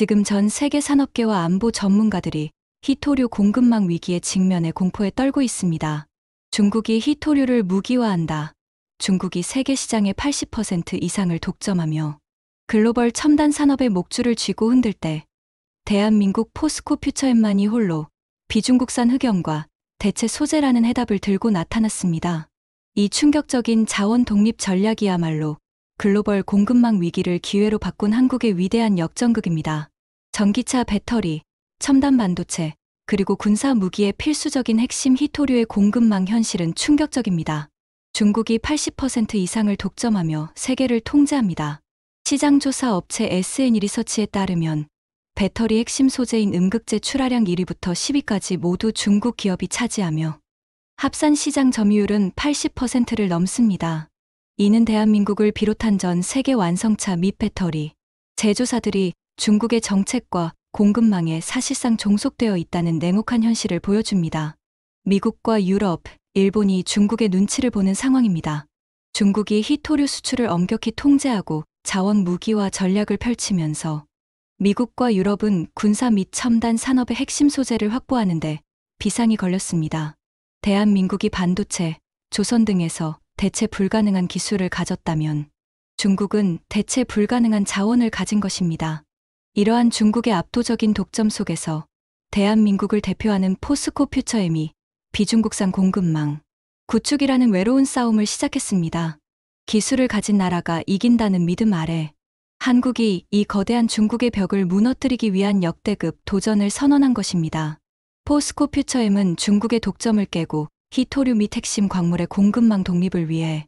지금 전 세계 산업계와 안보 전문가들이 히토류 공급망 위기에 직면해 공포에 떨고 있습니다. 중국이 히토류를 무기화한다. 중국이 세계 시장의 80% 이상을 독점하며 글로벌 첨단 산업의 목줄을 쥐고 흔들 때 대한민국 포스코 퓨처엠만이 홀로 비중국산 흑연과 대체 소재라는 해답을 들고 나타났습니다. 이 충격적인 자원 독립 전략이야말로 글로벌 공급망 위기를 기회로 바꾼 한국의 위대한 역전극입니다. 전기차 배터리, 첨단 반도체, 그리고 군사 무기의 필수적인 핵심 히토류의 공급망 현실은 충격적입니다. 중국이 80% 이상을 독점하며 세계를 통제합니다. 시장조사 업체 SN 리서치에 따르면 배터리 핵심 소재인 음극재 출하량 1위부터 10위까지 모두 중국 기업이 차지하며 합산 시장 점유율은 80%를 넘습니다. 이는 대한민국을 비롯한 전 세계 완성차 및 배터리 제조사들이 중국의 정책과 공급망에 사실상 종속되어 있다는 냉혹한 현실을 보여줍니다. 미국과 유럽, 일본이 중국의 눈치를 보는 상황입니다. 중국이 히토류 수출을 엄격히 통제하고 자원 무기화 전략을 펼치면서 미국과 유럽은 군사 및 첨단 산업의 핵심 소재를 확보하는데 비상이 걸렸습니다. 대한민국이 반도체, 조선 등에서 대체 불가능한 기술을 가졌다면 중국은 대체 불가능한 자원을 가진 것입니다. 이러한 중국의 압도적인 독점 속에서 대한민국을 대표하는 포스코 퓨처엠이 비중국산 공급망 구축이라는 외로운 싸움을 시작했습니다. 기술을 가진 나라가 이긴다는 믿음 아래 한국이 이 거대한 중국의 벽을 무너뜨리기 위한 역대급 도전을 선언한 것입니다. 포스코 퓨처엠은 중국의 독점을 깨고 히토류 및 핵심 광물의 공급망 독립을 위해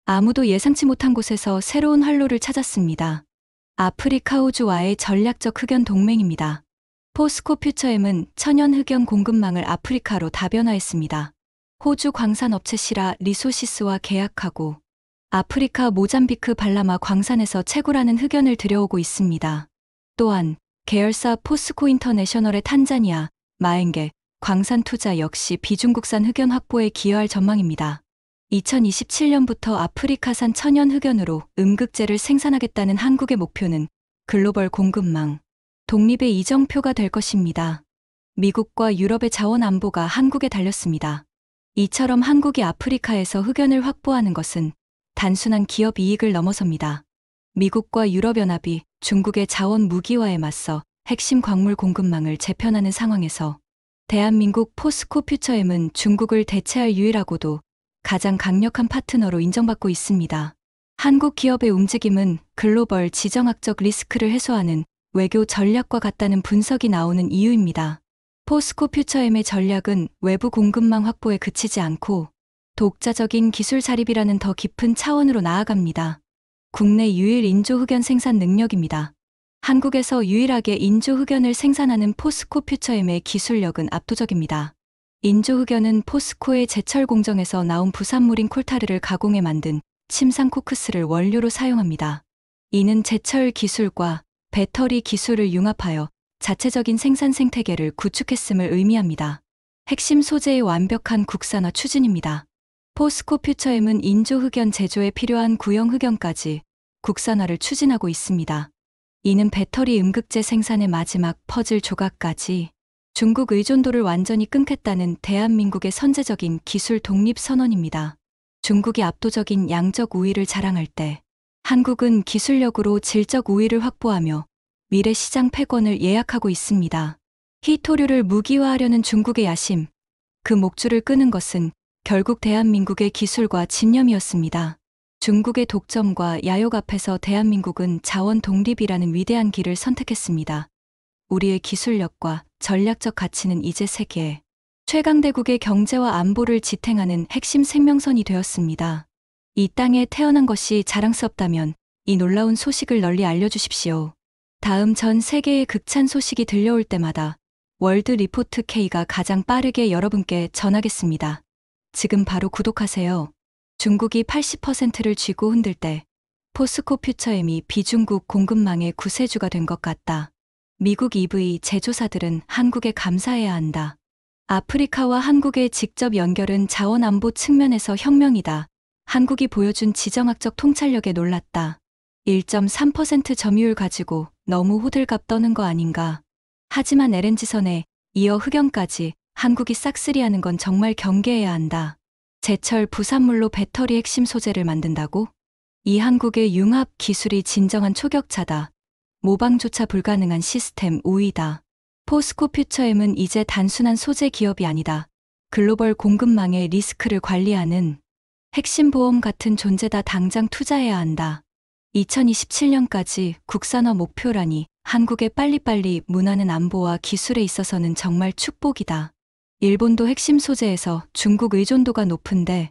아무도 예상치 못한 곳에서 새로운 활로를 찾았습니다. 아프리카 호주와의 전략적 흑연 동맹입니다. 포스코 퓨처엠은 천연 흑연 공급망을 아프리카로 다변화했습니다. 호주 광산업체 시라 리소시스와 계약하고 아프리카 모잠비크 발라마 광산에서 채굴하는 흑연을 들여오고 있습니다. 또한 계열사 포스코 인터내셔널의 탄자니아, 마엥게, 광산 투자 역시 비중국산 흑연 확보에 기여할 전망입니다. 2027년부터 아프리카산 천연 흑연으로 음극재를 생산하겠다는 한국의 목표는 글로벌 공급망 독립의 이정표가 될 것입니다. 미국과 유럽의 자원 안보가 한국에 달렸습니다. 이처럼 한국이 아프리카에서 흑연을 확보하는 것은 단순한 기업 이익을 넘어섭니다. 미국과 유럽연합이 중국의 자원 무기화에 맞서 핵심 광물 공급망을 재편하는 상황에서 대한민국 포스코 퓨처엠은 중국을 대체할 유일하고도 가장 강력한 파트너로 인정받고 있습니다. 한국 기업의 움직임은 글로벌 지정학적 리스크를 해소하는 외교 전략과 같다는 분석이 나오는 이유입니다. 포스코 퓨처엠의 전략은 외부 공급망 확보에 그치지 않고 독자적인 기술 자립이라는 더 깊은 차원으로 나아갑니다. 국내 유일 인조 흑연 생산 능력입니다. 한국에서 유일하게 인조 흑연을 생산하는 포스코 퓨처엠의 기술력은 압도적입니다. 인조 흑연은 포스코의 제철 공정에서 나온 부산물인 콜타르를 가공해 만든 침상 코크스를 원료로 사용합니다. 이는 제철 기술과 배터리 기술을 융합하여 자체적인 생산 생태계를 구축했음을 의미합니다. 핵심 소재의 완벽한 국산화 추진입니다. 포스코 퓨처엠은 인조 흑연 제조에 필요한 구형 흑연까지 국산화를 추진하고 있습니다. 이는 배터리 음극재 생산의 마지막 퍼즐 조각까지 중국 의존도를 완전히 끊겠다는 대한민국의 선제적인 기술 독립 선언입니다. 중국이 압도적인 양적 우위를 자랑할 때 한국은 기술력으로 질적 우위를 확보하며 미래 시장 패권을 예약하고 있습니다. 히토류를 무기화하려는 중국의 야심, 그 목줄을 끄는 것은 결국 대한민국의 기술과 집념이었습니다. 중국의 독점과 야욕 앞에서 대한민국은 자원 독립이라는 위대한 길을 선택했습니다. 우리의 기술력과 전략적 가치는 이제 세계 최강대국의 경제와 안보를 지탱하는 핵심 생명선이 되었습니다. 이 땅에 태어난 것이 자랑스럽다면 이 놀라운 소식을 널리 알려주십시오. 다음 전 세계의 극찬 소식이 들려올 때마다 월드 리포트 K가 가장 빠르게 여러분께 전하겠습니다. 지금 바로 구독하세요. 중국이 80%를 쥐고 흔들 때 포스코 퓨처엠이 비중국 공급망의 구세주가 된 것 같다. 미국 EV 제조사들은 한국에 감사해야 한다. 아프리카와 한국의 직접 연결은 자원 안보 측면에서 혁명이다. 한국이 보여준 지정학적 통찰력에 놀랐다. 1.3% 점유율 가지고 너무 호들갑 떠는 거 아닌가. 하지만 LNG선에 이어 흑연까지 한국이 싹쓸이하는 건 정말 경계해야 한다. 제철 부산물로 배터리 핵심 소재를 만든다고? 이 한국의 융합 기술이 진정한 초격차다. 모방조차 불가능한 시스템 우위다. 포스코 퓨처엠은 이제 단순한 소재 기업이 아니다. 글로벌 공급망의 리스크를 관리하는 핵심 보험 같은 존재다. 당장 투자해야 한다. 2027년까지 국산화 목표라니 한국의 빨리빨리 문화는 안보와 기술에 있어서는 정말 축복이다. 일본도 핵심 소재에서 중국 의존도가 높은데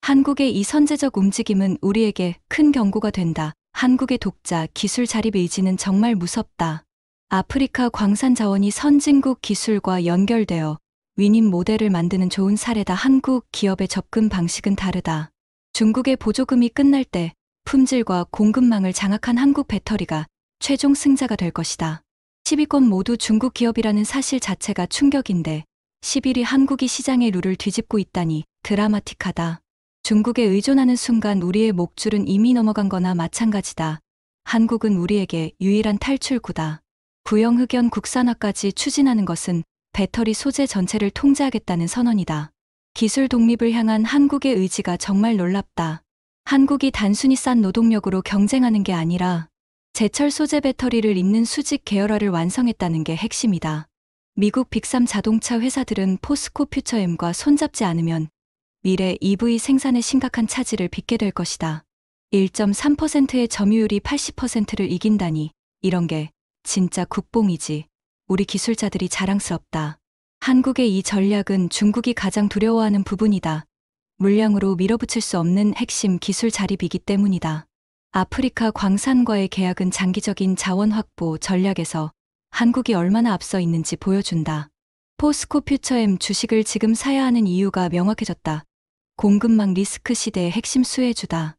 한국의 이 선제적 움직임은 우리에게 큰 경고가 된다. 한국의 독자 기술 자립 의지는 정말 무섭다. 아프리카 광산 자원이 선진국 기술과 연결되어 위닝 모델을 만드는 좋은 사례다. 한국 기업의 접근 방식은 다르다. 중국의 보조금이 끝날 때 품질과 공급망을 장악한 한국 배터리가 최종 승자가 될 것이다. 10위권 모두 중국 기업이라는 사실 자체가 충격인데 11위 한국이 시장의 룰을 뒤집고 있다니 드라마틱하다. 중국에 의존하는 순간 우리의 목줄은 이미 넘어간 거나 마찬가지다. 한국은 우리에게 유일한 탈출구다. 구형 흑연 국산화까지 추진하는 것은 배터리 소재 전체를 통제하겠다는 선언이다. 기술 독립을 향한 한국의 의지가 정말 놀랍다. 한국이 단순히 싼 노동력으로 경쟁하는 게 아니라 제철 소재 배터리를 잇는 수직 계열화를 완성했다는 게 핵심이다. 미국 빅3 자동차 회사들은 포스코 퓨처엠과 손잡지 않으면 미래 EV 생산에 심각한 차질을 빚게 될 것이다. 1.3%의 점유율이 80%를 이긴다니 이런 게 진짜 국뽕이지. 우리 기술자들이 자랑스럽다. 한국의 이 전략은 중국이 가장 두려워하는 부분이다. 물량으로 밀어붙일 수 없는 핵심 기술 자립이기 때문이다. 아프리카 광산과의 계약은 장기적인 자원 확보 전략에서 한국이 얼마나 앞서 있는지 보여준다. 포스코 퓨처엠 주식을 지금 사야 하는 이유가 명확해졌다. 공급망 리스크 시대의 핵심 수혜주다.